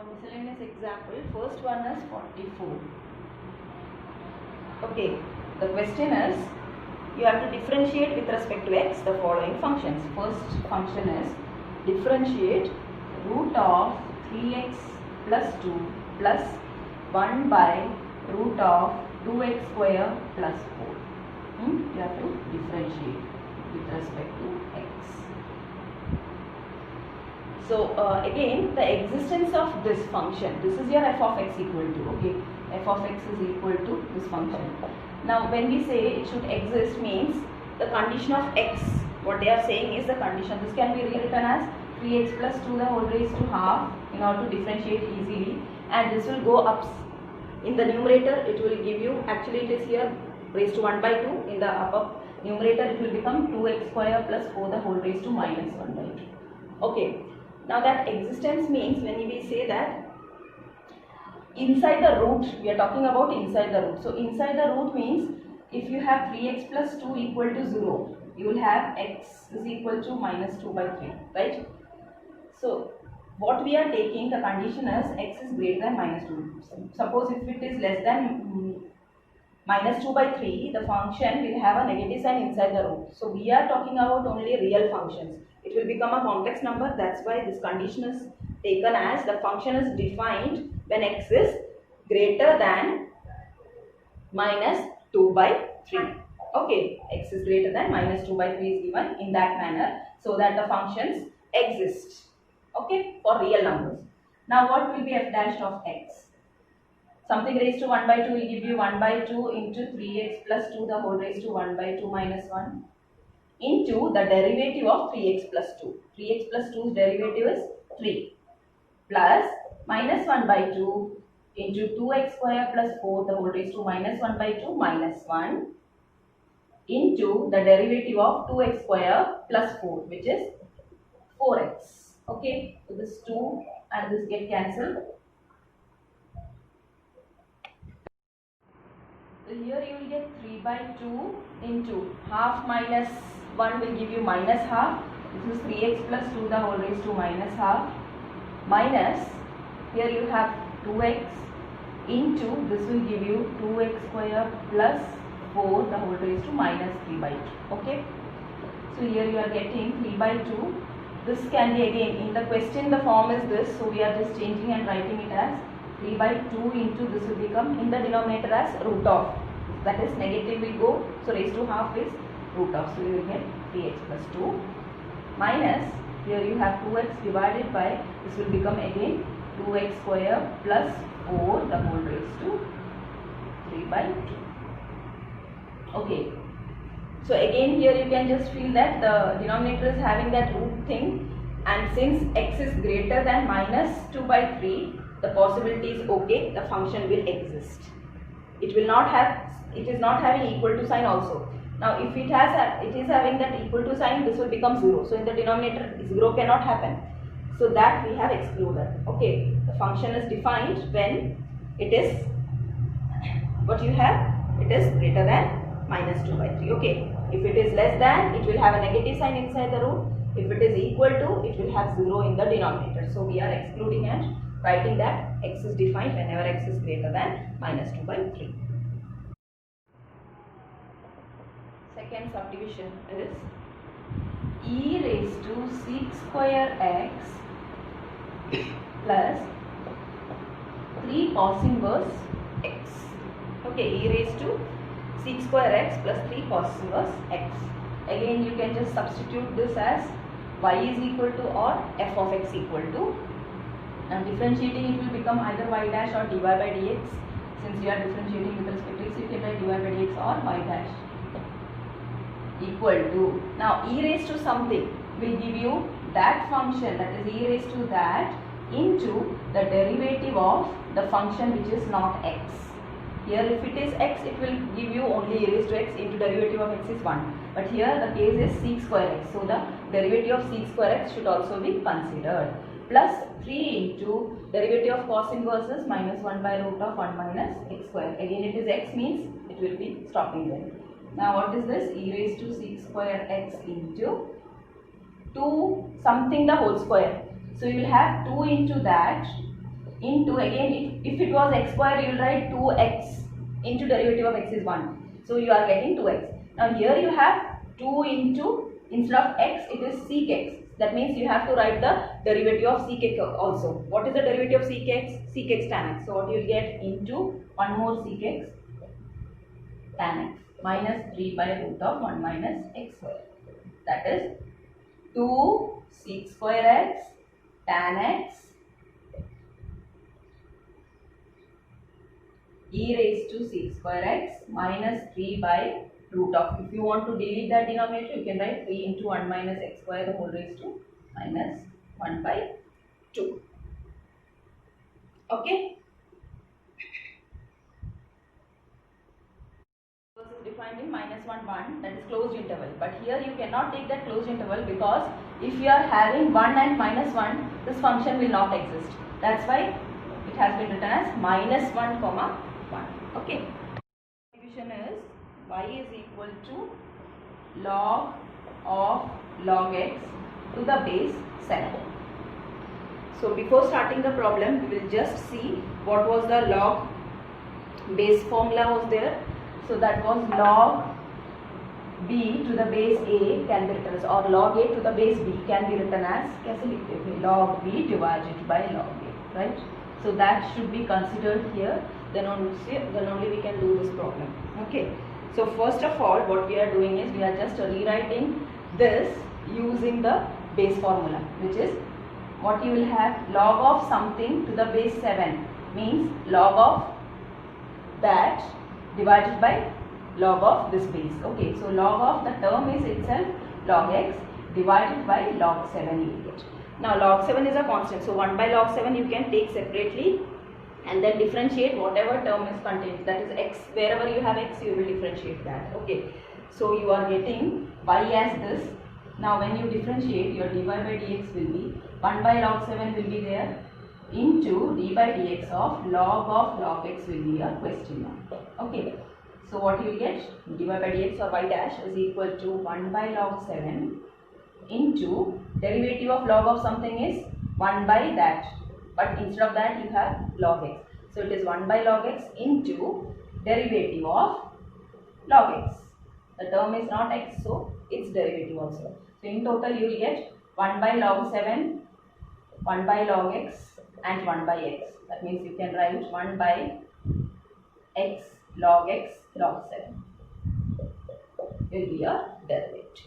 miscellaneous example. First one is 44. Okay, the question is you have to differentiate with respect to x the following functions. First function is differentiate root of 3x plus 2 plus 1 by root of 2x square plus 4. You have to differentiate with respect to x. So again, the existence of this function, this is your f of x equal to, okay, f of x is equal to this function. Now when we say it should exist means the condition of x, what they are saying is the condition, this can be rewritten as 3x plus 2 the whole raised to half in order to differentiate easily, and this will go up in the numerator. It will give you, actually it is here raised to 1 by 2, in the upper numerator it will become 2x square plus 4 the whole raised to minus 1 by 2. Okay. Now that existence means when we say that inside the root, we are talking about inside the root. So inside the root means if you have 3x plus 2 equal to 0, you will have x is equal to minus 2 by 3, right? So what we are taking, the condition is x is greater than minus 2. Suppose if it is less than minus 2 by 3, the function will have a negative sign inside the root. So we are talking about only real functions. It will become a complex number. That's why this condition is taken as the function is defined when x is greater than minus 2 by 3. Okay, x is greater than minus 2 by 3 is given in that manner so that the functions exist. Okay, for real numbers. Now what will be f dash of x? Something raised to 1 by 2 will give you 1 by 2 into 3x plus 2 the whole raised to 1 by 2 minus 1 into the derivative of 3x plus 2. 3x plus 2's derivative is 3 plus minus 1 by 2 into 2x square plus 4 the whole raised to minus 1 by 2 minus 1 into the derivative of 2x square plus 4, which is 4x. Okay, so this 2 and this get cancelled. So here you will get 3 by 2 into half minus 1 will give you minus half. This is 3x plus 2 the whole raised to minus half minus, here you have 2x into, this will give you 2x square plus 4 the whole raised to minus 3 by 2. Okay. So here you are getting 3 by 2. This can be again, in the question the form is this, so we are just changing and writing it as 3 by 2 into, this will become in the denominator as root of, that is negative will go, so raised to half is root of, so you will get 3x plus 2 minus, here you have 2x divided by, this will become again 2x square plus 4 the whole raised to 3 by 2. Okay. So again here you can just feel that the denominator is having that root thing, and since x is greater than minus 2 by 3, the possibility is okay, the function will exist. It will not have, it is not having equal to sign also. Now if it has, it is having that equal to sign, this will become 0. So in the denominator 0 cannot happen. So that we have excluded. Okay, the function is defined when it is, what you have, it is greater than minus 2 by 3. Okay, if it is less than, it will have a negative sign inside the root. If it is equal to, it will have 0 in the denominator. So we are excluding and writing that x is defined whenever x is greater than minus 2 by 3. Second subdivision is e raised to sec square x plus 3 cos inverse x. Okay, e raised to sec square x plus 3 cos inverse x. Again you can just substitute this as y is equal to or f of x equal to, and differentiating it will become either y dash or dy by dx. Since you are differentiating with respect to x, you can write dy by dx or y dash equal to, now e raised to something will give you that function, that is e raised to that into the derivative of the function which is not x. Here if it is x, it will give you only e raised to x into derivative of x is 1. But here the case is sec square x. So the derivative of sec square x should also be considered. Plus 3 into derivative of cos inverse is minus 1 by root of 1 minus x square. Again it is x means it will be stopping there. Now what is this? E raised to sec square x into 2 something the whole square. So you will have 2 into that into, again if it was x square, you will write 2x into derivative of x is 1. So you are getting 2x. Now here you have 2 into, instead of x it is sec x. That means you have to write the derivative of sec x also. What is the derivative of sec x? Sec x tan x. So what you will get into 1 more sec x tan x minus 3 by root of 1 minus x square. That is 2 sec square x tan x e raised to sec square x minus 3 by root of, if you want to delete that denominator, you can write 3 into 1 minus x square the whole raised to minus 1 by 2. Okay. This is defined in minus 1 1, that is closed interval. But here you cannot take that closed interval, because if you are having 1 and minus 1, this function will not exist. That's why it has been written as minus 1 comma 1. Okay. Distribution is y is equal to log of log x to the base 7. So before starting the problem, we will just see what was the log base formula was there. So that was log b to the base a can be written as, or log a to the base b can be written as, log b divided by log a, right? So that should be considered here. Then only we can do this problem. Okay. So first of all, what we are doing is we are just rewriting this using the base formula, which is what you will have, log of something to the base 7 means log of that divided by log of this base. Okay, so log of the term is itself log x divided by log 7 you get. Now log 7 is a constant, so 1 by log 7 you can take separately and then differentiate whatever term is contained, that is x, wherever you have x you will differentiate that. Okay, so you are getting y as this. Now when you differentiate, your dy by dx will be 1 by log 7 will be there into d by dx of log x will be a question mark. Okay, so what you will get, dy by dx or y dash is equal to 1 by log 7 into derivative of log of something is 1 by that, but instead of that you have log x. So it is 1 by log x into derivative of log x. The term is not x, so its derivative also. So in total you will get 1 by log 7, 1 by log x and 1 by x. That means you can write 1 by x log 7 will be a derivative.